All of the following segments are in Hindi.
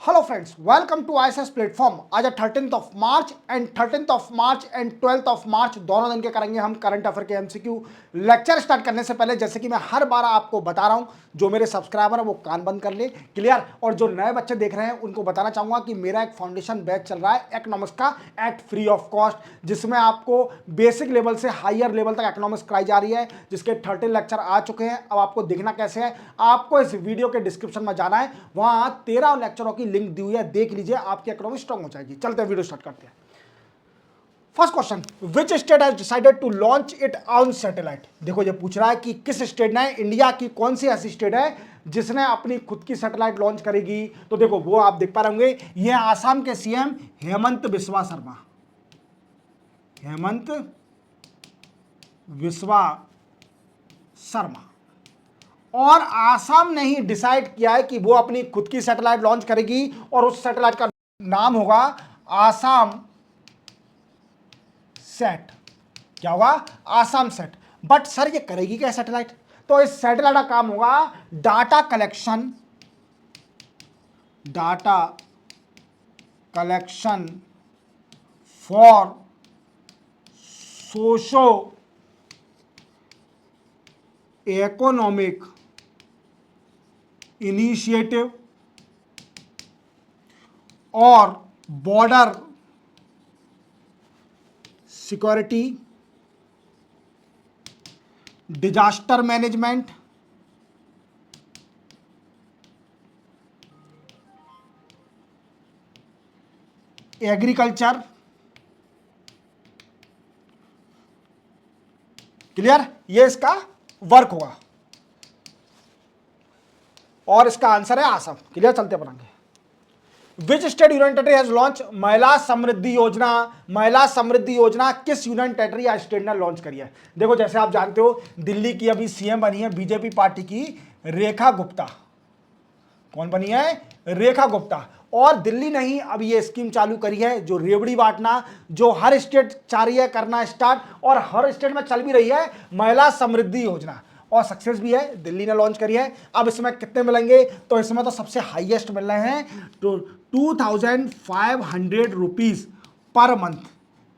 Hello friends, welcome to ISS platform. आज है 13th of March and 12th of March दोनों दिन के करेंगे हम करंट अफेयर के एमसीक्यू। लेक्चर स्टार्ट करने से पहले जैसे कि मैं हर बार आपको बता रहा हूं, जो मेरे सब्सक्राइबर है वो कान बंद कर ले, क्लियर। और जो नए बच्चे देख रहे हैं उनको बताना चाहूंगा कि मेरा एक फाउंडेशन बैच चल रहा है इकोनॉमिक्स का एट फ्री ऑफ कॉस्ट, जिसमें आपको बेसिक लेवल से हायर लेवल तक इकोनॉमिक्स कराई जा रही है, जिसके 13 लेक्चर आ चुके हैं। अब आपको देखना कैसे है, आपको इस वीडियो के डिस्क्रिप्शन में जाना है, वहां 13 लेक्चरों की लिंक दी हुई है, देख लीजिए, आपकी इकोनॉमी स्ट्रांग हो जाएगी। चलते हैं, वीडियो स्टार्ट करते हैं। First question, which state has decided to launch it on satellite. देखो ये पूछ रहा है कि किस स्टेट ने, इंडिया की कौन सी ऐसी स्टेट है जिसने अपनी खुद की सैटेलाइट लॉन्च करेगी। तो देखो वो आप देख पा रहे होंगे, ये आसाम के सीएम हेमंत बिस्वा शर्मा, हेमंत बिस्वा शर्मा। और आसाम ने ही डिसाइड किया है कि वो अपनी खुद की सैटेलाइट लॉन्च करेगी और उस सैटेलाइट का नाम होगा आसाम सेट। क्या होगा? आसाम सेट। बट सर ये करेगी क्या सैटेलाइट? तो इस सैटेलाइट का काम होगा data collection for socio economic initiative और border security, disaster management, agriculture. Clear? ये इसका वर्क होगा और इसका आंसर है आसाम। क्लियर? चलते बनाएंगे। Which state union territory has launch महिला समृद्धि योजना। महिला समृद्धि योजना किस यूनियन टेरिटरी या स्टेट ने लॉन्च करी है? देखो जैसे आप जानते हो, दिल्ली की अभी सीएम बनी है बीजेपी पार्टी की रेखा गुप्ता। कौन बनी है? रेखा गुप्ता। और दिल्ली ने ही अब ये स्कीम चालू करी है, जो रेवड़ी बांटना, जो हर स्टेट चाह रही है करना स्टार्ट, और हर स्टेट में चल भी रही है, महिला समृद्धि योजना, और सक्सेस भी है, दिल्ली ने लॉन्च करी है। अब इसमें कितने मिलेंगे? तो इसमें तो सबसे हाईएस्ट मिल रहे हैं तो 2500 रुपीज पर मंथ।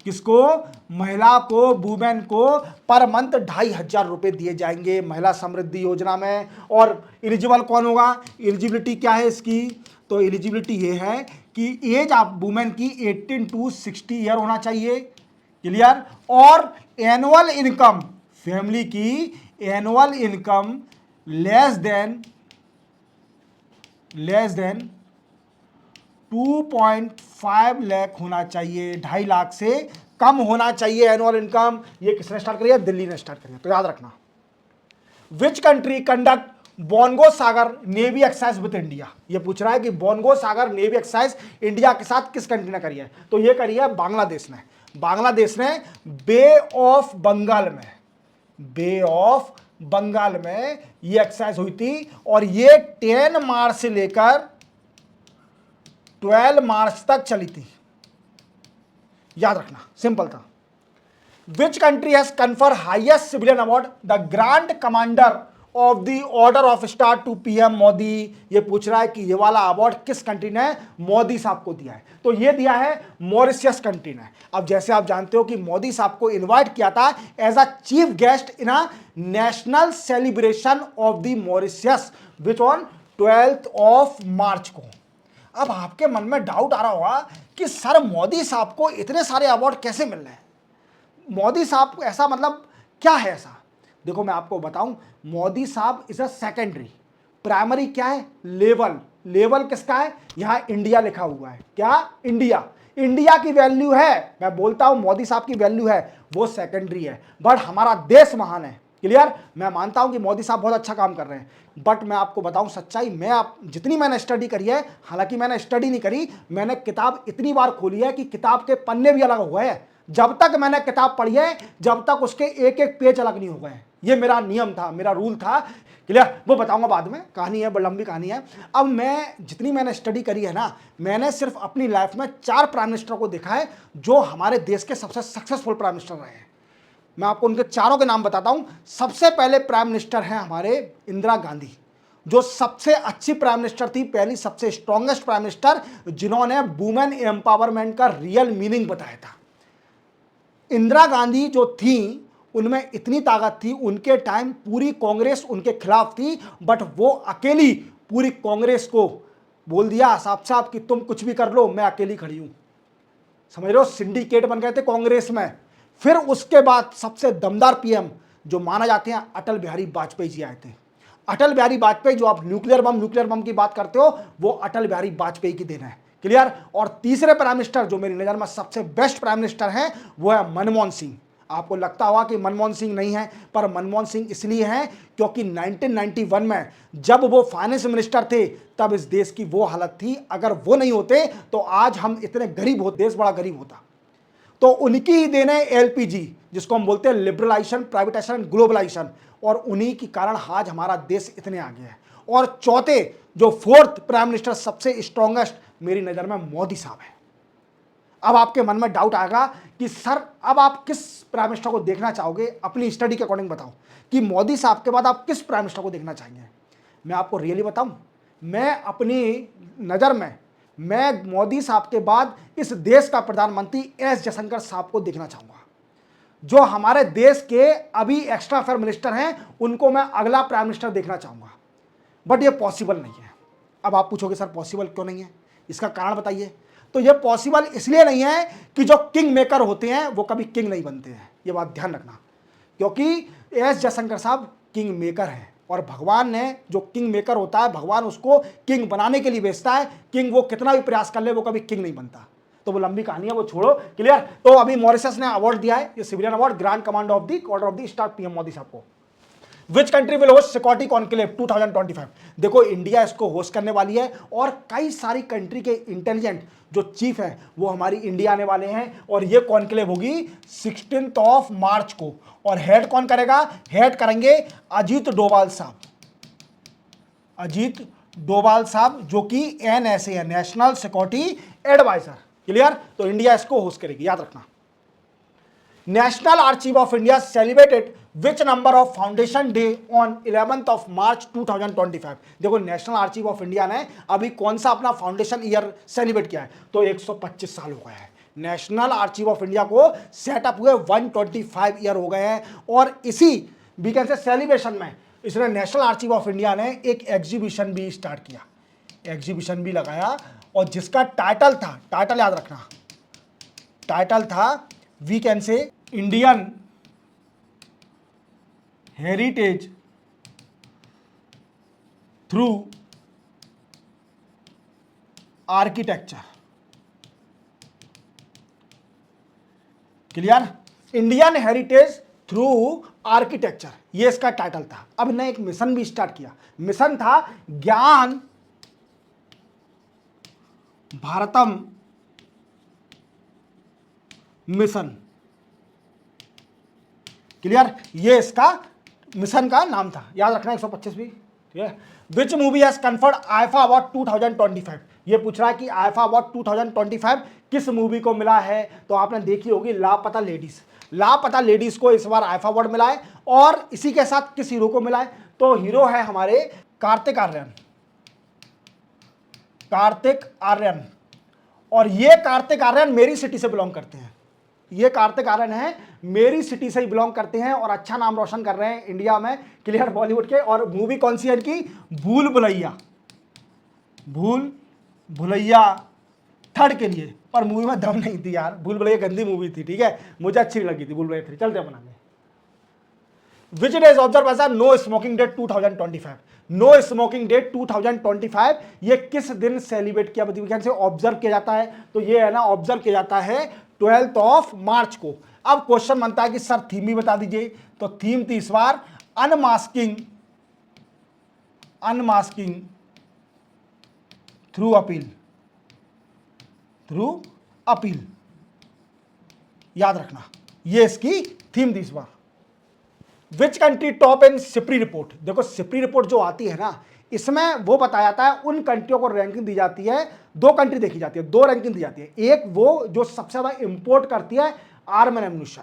किसको? महिला को, वुमेन को पर मंथ 2500 रुपए दिए जाएंगे महिला समृद्धि योजना में। और एलिजिबल कौन होगा? एलिजिबिलिटी क्या है इसकी? तो एलिजिबिलिटी ये है कि एज ऑफ वुमेन की 18 to 60 ईयर होना चाहिए। क्लियर? और एनुअल इनकम, फैमिली की annual income less than 2.5 lakh होना चाहिए, 2.5 लाख से कम होना चाहिए एनुअल इनकम। ये किसने स्टार्ट करी है? दिल्ली ने स्टार्ट करी है। तो याद रखना, which country conduct bongo Sagar navy exercise with India. ये पूछ रहा है कि बोंगो सागर नेवी एक्सरसाइज इंडिया के साथ किस कंट्री ने करी है? तो ये करी है बांग्लादेश ने। बांग्लादेश ने बे ऑफ बंगाल में ये एक्सरसाइज हुई थी, और ये 10 मार्च से लेकर 12 मार्च तक चली थी। याद रखना, सिंपल था। Which country has confer highest civilian award the grand commander of the order of star to PM Modi. ये पूछ रहा है कि ये वाला अवार्ड किस कंट्री ने मोदी साहब को दिया है? तो ये दिया है मॉरिशस कंट्री ने। अब जैसे आप जानते हो कि मोदी साहब को इनवाइट किया था as a chief guest in a national celebration of the Mauritius which on 12th of March को। अब आपके मन में डाउट आ रहा होगा कि सर मोदी साहब को इतने सारे अवार्ड कैसे मिल रहे हैं? मोदी साहब ऐसा मतलब क्या है ऐसा? देखो मैं आपको बताऊं, मोदी साहब इज अ सेकेंडरी, प्राइमरी क्या है? लेवल किसका है? यहां इंडिया लिखा हुआ है। क्या? इंडिया की वैल्यू है। मैं बोलता हूं मोदी साहब की वैल्यू है, वो सेकेंडरी है, बट हमारा देश महान है। क्लियर? मैं मानता हूं कि मोदी साहब बहुत अच्छा काम कर रहे हैं, बट मैं आपको बताऊं सच्चाई, जितनी मैंने स्टडी करी है, हालांकि मैंने स्टडी नहीं करी, मैंने किताब इतनी बार खोली है कि किताब के पन्ने भी अलग हो गए हैं। जब तक मैंने किताब पढ़ी है, जब तक उसके एक एक पेज अलग नहीं हो गए। ये मेरा नियम था, मेरा रूल था। क्लियर? वो बताऊंगा बाद में, कहानी है, बड़ी लंबी कहानी है। अब जितनी मैंने स्टडी करी है ना, मैंने सिर्फ अपनी लाइफ में 4 प्राइम मिनिस्टर को देखा है जो हमारे देश के सबसे सक्सेसफुल प्राइम मिनिस्टर रहे हैं। मैं आपको उनके चारों के नाम बताता हूं। सबसे पहले प्राइम मिनिस्टर हैं हमारे इंदिरा गांधी, जो सबसे अच्छी प्राइम मिनिस्टर थी, पहली सबसे स्ट्रॉन्गेस्ट प्राइम मिनिस्टर जिन्होंने वुमेन एम्पावरमेंट का रियल मीनिंग बताया था। इंदिरा गांधी जो थी उनमें इतनी ताकत थी, उनके टाइम पूरी कांग्रेस उनके खिलाफ थी, बट वो अकेली पूरी कांग्रेस को बोल दिया साफ साफ कि तुम कुछ भी कर लो, मैं अकेली खड़ी हूं। समझ रहे हो, सिंडिकेट बन गए थे कांग्रेस में। फिर उसके बाद सबसे दमदार पीएम जो माना जाते हैं अटल बिहारी वाजपेयी जी आए थे। अटल बिहारी वाजपेयी, जो आप न्यूक्लियर बम की बात करते हो, वो अटल बिहारी वाजपेयी की देन है। क्लियर। और तीसरे प्राइम मिनिस्टर जो मेरी नजर में सबसे बेस्ट प्राइम मिनिस्टर हैं वो है मनमोहन सिंह। आपको लगता होगा कि मनमोहन सिंह नहीं है, पर मनमोहन सिंह इसलिए हैं क्योंकि 1991 में जब वो फाइनेंस मिनिस्टर थे तब इस देश की वो हालत थी। अगर वो नहीं होते तो आज हम इतने गरीब होते, देश बड़ा गरीब होता। तो उनकी ही देन है एलपीजी, जिसको हम बोलते हैं लिबरलाइजेशन, प्राइवेटाइजेशन, ग्लोबलाइजेशन, और उन्हीं के कारण आज हमारा देश इतने आगे है। और चौथे जो फोर्थ प्राइम मिनिस्टर सबसे स्ट्रॉन्गेस्ट मेरी नजर में मोदी साहब है। अब आपके मन में डाउट आएगा कि सर अब आप किस प्राइम मिनिस्टर को देखना चाहोगे, अपनी स्टडी के अकॉर्डिंग बताओ कि मोदी साहब के बाद आप किस प्राइम मिनिस्टर को देखना चाहेंगे। मैं आपको रियली बताऊं, मैं अपनी नज़र में मैं मोदी साहब के बाद इस देश का प्रधानमंत्री एस जयशंकर साहब को देखना चाहूँगा। जो हमारे देश के अभी एक्स्ट्रा अफेयर मिनिस्टर हैं उनको मैं अगला प्राइम मिनिस्टर देखना चाहूँगा, बट ये पॉसिबल नहीं है। अब आप पूछोगे सर पॉसिबल क्यों नहीं है, इसका कारण बताइए। तो ये पॉसिबल इसलिए नहीं है कि जो किंग मेकर होते हैं वो कभी किंग नहीं बनते हैं, ये बात ध्यान रखना। क्योंकि एस जयशंकर साहब किंग मेकर हैं, और भगवान ने जो किंग मेकर होता है भगवान उसको किंग बनाने के लिए भेजता है। किंग वो कितना भी प्रयास कर ले वो कभी किंग नहीं बनता। तो वो लंबी कहानी है, वो छोड़ो। क्लियर। तो अभी मॉरिशस ने अवार्ड दिया है, ये civilian award, grand command of the order of the star PM Modi साहब को। Which country will host security conclave 2025। देखो इंडिया इसको होस्ट करने वाली है, और कई सारी कंट्री के इंटेलिजेंट जो चीफ हैं वो हमारी इंडिया आने वाले हैं, और ये कॉन्क्लेव होगी 16 मार्च को। और हेड कौन करेगा, हेड करेंगे अजीत डोभाल साहब। अजीत डोभाल साहब जो कि NSA है, नेशनल सिक्योरिटी एडवाइजर। क्लियर। तो इंडिया इसको होस्ट करेगी, याद रखना। National archive of India celebrated which number of foundation day on 11 मार्च 2025। देखो नेशनल आर्चीव ऑफ इंडिया ने अभी कौन सा अपना फाउंडेशन ईयर सेलिब्रेट किया है, तो 125 साल हो गए हैं। नेशनल आर्चीव ऑफ इंडिया को सेटअप हुए 125 ईयर हो गए हैं। और इसी वीकेंड से सेलिब्रेशन में इसने नेशनल आर्चीव ऑफ इंडिया ने एक एग्जीबिशन भी स्टार्ट किया, एग्जीबिशन भी लगाया, और जिसका टाइटल था, टाइटल याद रखना, टाइटल था we can say Indian heritage through architecture. Clear. Indian heritage through architecture, ये इसका टाइटल था। अब ने एक मिशन भी स्टार्ट किया, मिशन था ज्ञान भारतम मिशन। क्लियर। ये इसका मिशन का नाम था, याद रखना। 125 भी ठीक है। Which movie has conferred IIFA award 2025। ये पूछ रहा है कि आईफा अवार्ड 2025 किस मूवी को मिला है, तो आपने देखी होगी लापता लेडीज। लापता लेडीज को इस बार आईफा अवार्ड मिला है, और इसी के साथ किस हीरो को मिला है, तो हीरो है हमारे कार्तिक आर्यन। कार्तिक आर्यन, और ये कार्तिक आर्यन मेरी सिटी से बिलोंग करते हैं। ये कार्तिक आर्यन है, मेरी सिटी से ही बिलोंग करते हैं, और अच्छा नाम रोशन कर रहे हैं इंडिया में। क्लियर। बॉलीवुड के। और मूवी कौन सी है इनकी, भूल भुलैया। भूल भुलैया थर्ड के लिए, पर मूवी में दम नहीं थी यार, भूल भुलैया गंदी मूवी थी, ठीक है, मुझे अच्छी लगी थी भूल भुलैया 3। चलते अपन आगे। Which day is observe as no smoking day 2025। No smoking day 2025 ये किस दिन सेलिब्रेट किया वीकेंड से ऑब्जर्व किया जाता है, तो ये है ना ऑब्जर्व किया जाता है 12 मार्च को। अब क्वेश्चन बनता है कि सर थीम भी बता दीजिए, तो थीम थी इस बार unmasking, unmasking through appeal, through appeal. याद रखना ये इसकी थीम थी इस बार। Which country top in SIPRI report. देखो सिप्री रिपोर्ट जो आती है ना, इसमें वो बताया जाता है उन कंट्रियों को रैंकिंग दी जाती है, दो कंट्री देखी जाती है, दो रैंकिंग दी जाती है। एक वो जो सबसे ज्यादा इंपोर्ट करती है आर्म एंड एम्यूनिशन,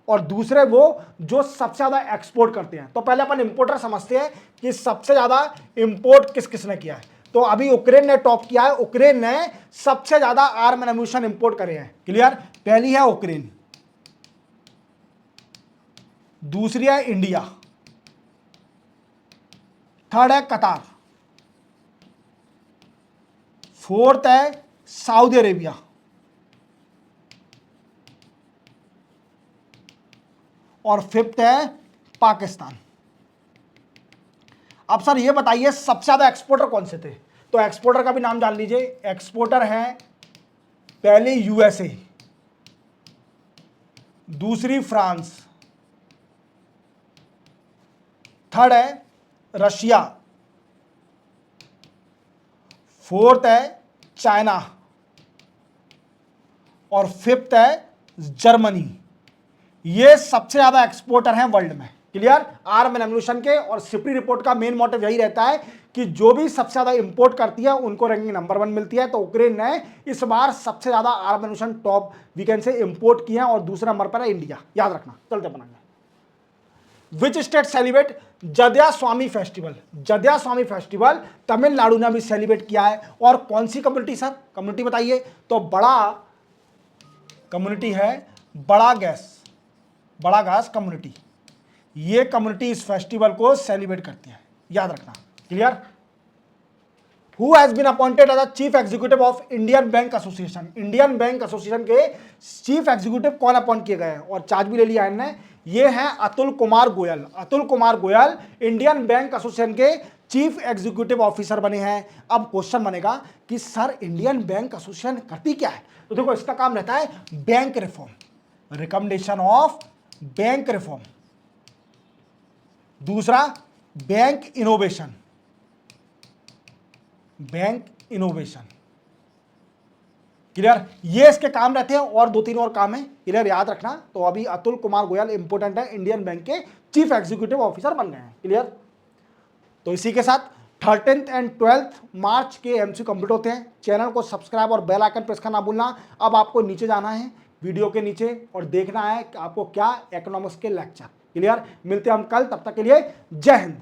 और दूसरे वो जो सबसे ज्यादा एक्सपोर्ट करते हैं। तो पहले अपन इंपोर्टर समझते हैं कि सबसे ज्यादा इंपोर्ट किस किसने किया है। तो अभी यूक्रेन ने टॉप किया है, यूक्रेन ने सबसे ज्यादा आर्म एंड एम्यूनिशन इंपोर्ट करे हैं। क्लियर? पहली है यूक्रेन, दूसरी है इंडिया, थर्ड है कतार, फोर्थ है सऊदी अरेबिया, और फिफ्थ है पाकिस्तान। अब सर ये बताइए सबसे ज्यादा एक्सपोर्टर कौन से थे? तो एक्सपोर्टर का भी नाम जान लीजिए। एक्सपोर्टर है पहले यूएसए, दूसरी फ्रांस, थर्ड है रशिया, फोर्थ है चाइना, और फिफ्थ है जर्मनी। ये सबसे ज्यादा एक्सपोर्टर हैं वर्ल्ड में। क्लियर? आर्म एंड एम्यूनिशन के और सिपरी रिपोर्ट का मेन मोटिव यही रहता है कि जो भी सबसे ज्यादा इंपोर्ट करती है उनको रैंकिंग नंबर 1 मिलती है। तो यूक्रेन ने इस बार सबसे ज्यादा आर्म एम्यूनिशन टॉप वीकेंड से इंपोर्ट किया है, और दूसरे नंबर पर है इंडिया। याद रखना। चलते बनाएंगे। Which state celebrate Jadiya Swami festival? Jadiya Swami festival Tamil Nadu ने भी सेलिब्रेट किया है। और कौन सी कम्युनिटी सर? कम्युनिटी बताइए। तो बड़ा कम्युनिटी है बड़ा गैस कम्युनिटी। ये कम्युनिटी इस फेस्टिवल को सेलिब्रेट करती है। याद रखना। Clear? Who has been appointed as the chief executive of Indian Bank Association? Indian Bank Association के चीफ एग्जीक्यूटिव कौन अपॉइंट किए गए हैं? और चार्ज भी ले लिया इनने। ये हैं Atul Kumar Goyal. Atul Kumar Goyal Indian Bank Association के चीफ एग्जीक्यूटिव ऑफिसर बने हैं। अब क्वेश्चन बनेगा कि सर इंडियन बैंक एसोसिएशन करती क्या है? तो देखो इसका काम रहता है bank reform, recommendation of bank reform, दूसरा बैंक इनोवेशन, क्लियर? ये इसके काम रहते हैं, और 2-3 और काम है। क्लियर? याद रखना। तो अभी अतुल कुमार गोयल इंपोर्टेंट है, इंडियन बैंक के चीफ एग्जीक्यूटिव ऑफिसर बन गए हैं। क्लियर? तो इसी के साथ 13th एंड 12th मार्च के एमसीक्यू कंप्लीट होते हैं। चैनल को सब्सक्राइब और बेल आइकन प्रेस करना भूलना। अब आपको नीचे जाना है वीडियो के नीचे और देखना है कि आपको क्या इकोनॉमिक्स के लेक्चर। क्लियर? मिलते हैं हम कल, तब तक के लिए जय हिंद।